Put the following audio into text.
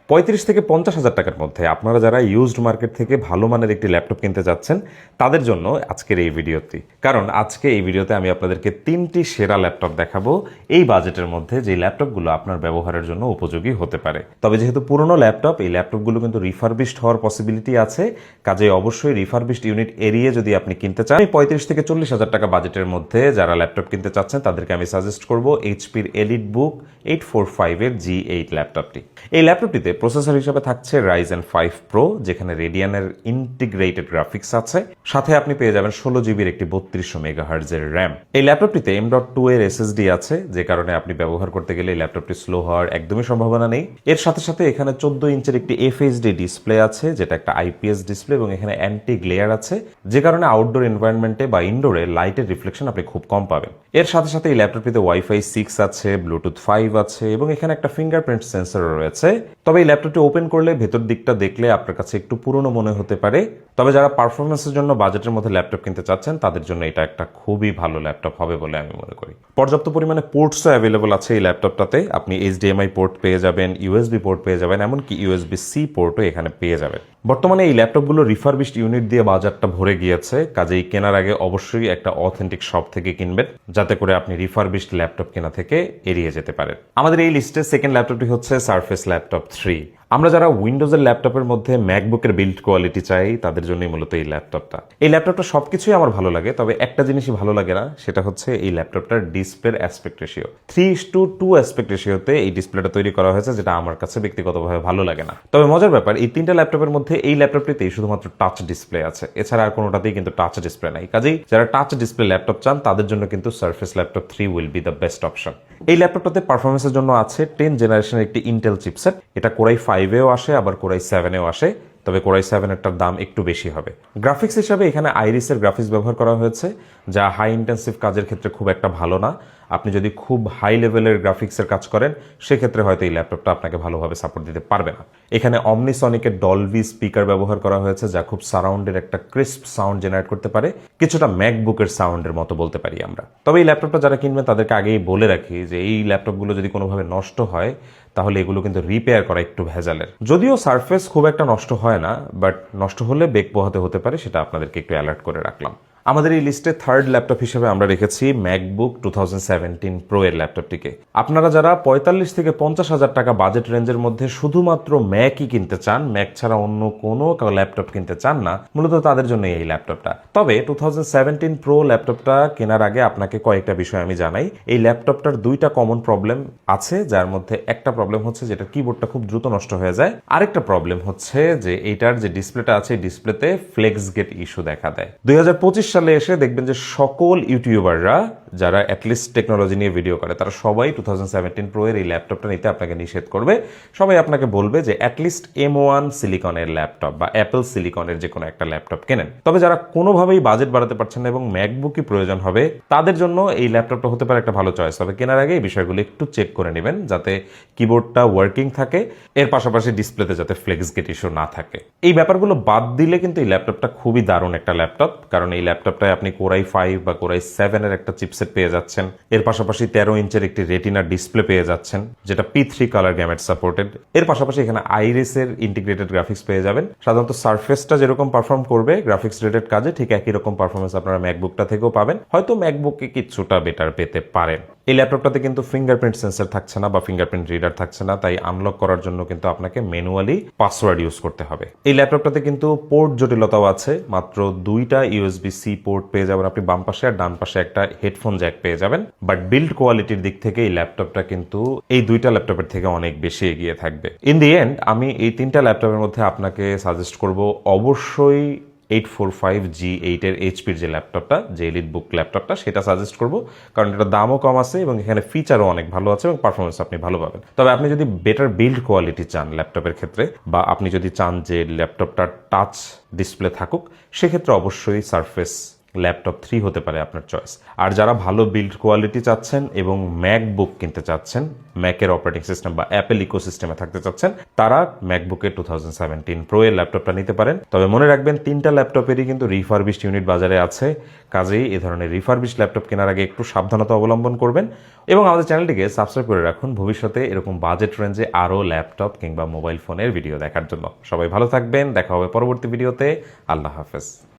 35 থেকে 50,000 টাকার মধ্যে আপনারা যারা ইউজড মার্কেট থেকে ভালো মানের একটি ল্যাপটপ কিনতে যাচ্ছেন তাদের জন্য আজকের এই ভিডিওটি। কারণ আজকে এই ভিডিওতে আমি আপনাদেরকে 3টি সেরা ল্যাপটপ দেখাবো এই বাজেটের মধ্যে, যে ল্যাপটপগুলো আপনার ব্যবহারের জন্য উপযোগী হতে পারে। তবে যেহেতু পুরনো ল্যাপটপ, এই ল্যাপটপগুলো কিন্তু রিফারবিশড হওয়ার পসিবিলিটি আছে, কাজে অবশ্যই রিফারবিশড ইউনিট এড়িয়ে যদি আপনি কিনতে চান। 35 থেকে 40,000 টাকা বাজেটের মধ্যে যারা ল্যাপটপ কিনতে চাচ্ছেন তাদেরকে আমি সাজেস্ট করবো এইচপির এলিটবুক 845 এর G8 ল্যাপটপটি। এই ল্যাপটপটিতে প্রসেসর হিসেবে থাকছে Ryzen 5 Pro, যেখানে রেডিয়ানের ইন্টিগ্রেটেড গ্রাফিক্স আছে, সাথে আপনি পেয়ে যাবেন 16 জিবির একটি 3200 মেগাহার্টজের র্যাম। এই ল্যাপটপটিতে M.2 এর SSD আছে, যে কারণে আপনি ব্যবহার করতে গেলে এই ল্যাপটপটি স্লো হওয়ার একদমই সম্ভাবনা নেই। এর সাথে সাথে এখানে 14 ইঞ্চের একটি FHD ডিসপ্লে আছে, যেটা একটা IPS ডিসপ্লে, এবং এখানে অ্যান্টি গ্লেয়ার আছে, যে কারণে আউটডোর এনভায়রনমেন্টে বা ইনডোরে লাইটের রিফ্লেকশন আপনি খুব কম পাবেন। এর সাথে সাথে এই ল্যাপটপটিতে Wi-Fi 6 আছে, ব্লুটুথ 5 আছে, এবং এখানে একটা ফিঙ্গারপ্রিন্ট সেন্সরও রয়েছে। তবে এই ল্যাপটপটি ওপেন করলে ভেতর দিকটা দেখলে আপনার কাছে একটু পুরনো মনে হতে পারে। তবে যারা পারফরমেন্সের জন্য বাজেটের মধ্যে ল্যাপটপ কিনতে চাচ্ছেন তাদের জন্য এটা একটা খুবই ভালো ল্যাপটপ হবে বলে আমি মনে করি। পর্যাপ্ত পরিমাণে পোর্টসও অ্যাভেলেবল আছে এই ল্যাপটপটাতে। আপনি HDMI পোর্ট পেয়ে যাবেন, USB পোর্ট পেয়ে যাবেন, এমনকি USB-C পোর্টও এখানে পেয়ে যাবেন। বর্তমানে এই ল্যাপটপগুলো রিফারবিশড ইউনিট দিয়ে বাজারটা ভরে গিয়েছে, কাজেই কেনার আগে অবশ্যই একটা অথেন্টিক শপ থেকে কিনবেন, যাতে করে আপনি রিফারবিশড ল্যাপটপ কেনা থেকে এড়িয়ে যেতে পারেন। আমাদের এই লিস্টে সেকেন্ড ল্যাপটপটি হচ্ছে সারফেস ল্যাপটপ 3। আমরা যারা উইন্ডোজের ল্যাপটপের মধ্যে ম্যাকবুকের বিল্ড কোয়ালিটি চাই তাদের জন্যই মূলত এই ল্যাপটপটা। এই ল্যাপটপটা সবকিছুই আমার ভালো লাগে, তবে একটা জিনিসই ভালো লাগে না, সেটা হচ্ছে এই ল্যাপটপটার ডিসপ্লের অ্যাসপেক্ট রেশিও। 3:2 অ্যাসপেক্ট রেশিওতে এই ডিসপ্লেটা তৈরি করা হয়েছে, যেটা আমার কাছে ব্যক্তিগতভাবে ভালো লাগে না। তবে মজার ব্যাপার, এই 3টা ল্যাপটপের মধ্যে এই ল্যাপটপটিতেই শুধুমাত্র টাচ ডিসপ্লে আছে, এছাড়া আর কোনোটাতেই কিন্তু টাচ ডিসপ্লে নাই। কাজেই যারা টাচ ডিসপ্লে ল্যাপটপ চান তাদের জন্য কিন্তু surface laptop 3 will be the best option. এই ল্যাপটপটাতে পারফরমেন্সের জন্য আছে 10 জেনারেশনের একটি ইন্টেল চিপসেট। এটা কোরাই 5-এও আসে, আবার কোরাই 7-এও আসে, তবে কোরাই 7-এরটার দাম একটু বেশি হবে। গ্রাফিক্স হিসাবে এখানে আইরিসের গ্রাফিক্স ব্যবহার করা হয়েছে, যা হাই ইন্টেন্সিভ কাজের ক্ষেত্রে খুব একটা ভালো না। আপনি যদি খুব হাই লেভেলের গ্রাফিক্সের কাজ করেন সেক্ষেত্রে হয়তো এই ল্যাপটপটা আপনাকে ভালোভাবে সাপোর্ট দিতে পারবে না। এখানে অমনিসনিকের ডলবি স্পিকার ব্যবহার করা হয়েছে, যা খুব সারাউন্ডের একটা ক্রিস্প সাউন্ড জেনারেট করতে পারে, কিছুটা ম্যাকবুকের সাউন্ডের মতো বলতে পারি আমরা। তবে এই ল্যাপটপটা যারা কিনবেন তাদেরকে আগেই বলে রাখি যে এই ল্যাপটপগুলো যদি কোনোভাবে নষ্ট হয় তাহলে এগুলো কিন্তু রিপেয়ার করা একটু ভেজালের। যদিও সারফেস খুব একটা নষ্ট হয় না, বাট নষ্ট হলে বেগ পোহাতে হতে পারে, সেটা আপনাদেরকে একটু অ্যালার্ট করে রাখলাম। আমাদের এই লিস্টে থার্ড ল্যাপটপ হিসেবে আমরা রেখেছি ম্যাকবুক 2017 প্রো এর ল্যাপটপটিকে। আপনারা যারা 45 থেকে 50,000 টাকা বাজেট রেঞ্জের মধ্যে শুধুমাত্র ম্যাকই কিনতে চান, ম্যাক ছাড়া অন্য কোনো ল্যাপটপ কিনতে চান না, মূলত তাদের জন্য এই ল্যাপটপটা। তবে 2017 প্রো ল্যাপটপটা কেনার আগে আপনাকে কয়েকটা বিষয় আমি জানাই। এই ল্যাপটপটার 2টা কমন প্রবলেম আছে, যার মধ্যে একটা প্রবলেম হচ্ছে যেটা কিবোর্ডটা খুব দ্রুত নষ্ট হয়ে যায়, আরেকটা প্রবলেম হচ্ছে যে এইটার যে ডিসপ্লেটা আছে ডিসপ্লেতে ফ্লেক্স গেট ইস্যু দেখা দেয়। 2025 সালে এসে দেখবেন যে সকল ইউটিউবাররা যারা অ্যাটলিস্ট টেকনোলজি নিয়ে ভিডিও করে তারা সবাই 2017 প্রো এর এই ল্যাপটপটা নিতে আপনাকে নিষেধ করবে। সবাই আপনাকে বলবে যে অ্যাটলিস্ট M1 সিলিকনের ল্যাপটপ বা অ্যাপল সিলিকনের যে কোনো একটা ল্যাপটপ কেনেন। তবে যারা কোনোভাবেই বাজেট বাড়াতে পারছেন না এবং ম্যাকবুকই প্রয়োজন হবে, তাদের জন্য এই ল্যাপটপটা হতে পারে একটা ভালো চয়েস। তবে কেনার আগে এই বিষয়গুলো একটু চেক করে নেবেন, যাতে কিবোর্ডটা ওয়ার্কিং থাকে, এর পাশাপাশি ডিসপ্লেতে যাতে ফ্লেক্স গেট ইস্যু না থাকে। এই ব্যাপারগুলো বাদ দিলে কিন্তু এই ল্যাপটপটা খুবই দারুণ একটা ল্যাপটপ, কারণ এই ল্যাপটপটায় আপনি কোরাই 5 বা কোরাই 7 এর একটা চিপসেট পেয়ে যাচ্ছেন। এর পাশাপাশি 13 ইঞ্চের একটি রেটিনা ডিসপ্লে পেয়ে যাচ্ছেন, যেটা P3 কালার গ্যামেট সাপোর্টেড। এর পাশাপাশি এখানে আইরিসের ইন্টিগ্রেটেড গ্রাফিক্স পেয়ে যাবেন। সাধারণত সারফেসটা যেরকম পারফর্ম করবে গ্রাফিক্স রিলেটেড কাজে, ঠিক একই রকম পারফরমেন্স আপনারা ম্যাকবুকটা থেকেও পাবেন, হয়তো ম্যাকবুকে কিছুটা বেটার পেতে পারেন। এই ল্যাপটপটাতে কিন্তু ফিঙ্গারপ্রিন্ট সেন্সর থাকছে না বা ফিঙ্গারপ্রিন্ট রিডার থাকছে না, তাই আনলক করার জন্য কিন্তু আপনাকে ম্যানুয়ালি পাসওয়ার্ড ইউজ করতে হবে। এই ল্যাপটপটাতে কিন্তু পোর্ট জটিলতাও আছে, মাত্র 2টা USB-C পোর্ট পেয়ে যাবেন আপনি বাম পাশে, আর ডান পাশে একটা হেডফোন জ্যাক পেয়ে যাবেন। বাট বিল্ড কোয়ালিটির দিক থেকে এই ল্যাপটপটা কিন্তু এই 2টা ল্যাপটপের থেকে অনেক বেশি এগিয়ে থাকবে। ইন দি এন্ড আমি এই 3টা ল্যাপটপের মধ্যে আপনাকে সাজেস্ট করব অবশ্যই 845 G8 এর HP যে ল্যাপটপটা, যে এলিটবুক ল্যাপটপটা, সেটা সাজেস্ট করব, কারণ এটার দামও কম আছে এবং এখানে ফিচারও অনেক ভালো আছে এবং পারফরমেন্স আপনি ভালো পাবেন। তবে আপনি যদি বেটার বিল্ড কোয়ালিটি চান ল্যাপটপের ক্ষেত্রে, বা আপনি যদি চান যে ল্যাপটপটা টাচ ডিসপ্লে থাকুক, সেক্ষেত্রে অবশ্যই সারফেস ল্যাপটপ 3 হতে পারে আপনার চয়েস। আর যারা ভালো বিল্ড কোয়ালিটি চাচ্ছেন এবং ম্যাকবুক কিনতে চাচ্ছেন, ম্যাকের অপারেটিং সিস্টেম বা অ্যাপেল ইকোসিস্টেমে থাকতে চাচ্ছেন, তারা ম্যাকবুকের 2017 প্রো এর ল্যাপটপটা নিতে পারেন। তবে মনে রাখবেন 3টা ল্যাপটপেরই কিন্তু রিফারবিশড ইউনিট বাজারে আছে, কাজেই এ ধরনের রিফারবিশড ল্যাপটপ কেনার আগে একটু সাবধানতা অবলম্বন করবেন এবং আমাদের চ্যানেলটিকে সাবস্ক্রাইব করে রাখুন ভবিষ্যতে এরকম বাজেট রেঞ্জে আরও ল্যাপটপ কিংবা মোবাইল ফোনের ভিডিও দেখার জন্য। সবাই ভালো থাকবেন, দেখা হবে পরবর্তী ভিডিওতে। আল্লাহ হাফেজ।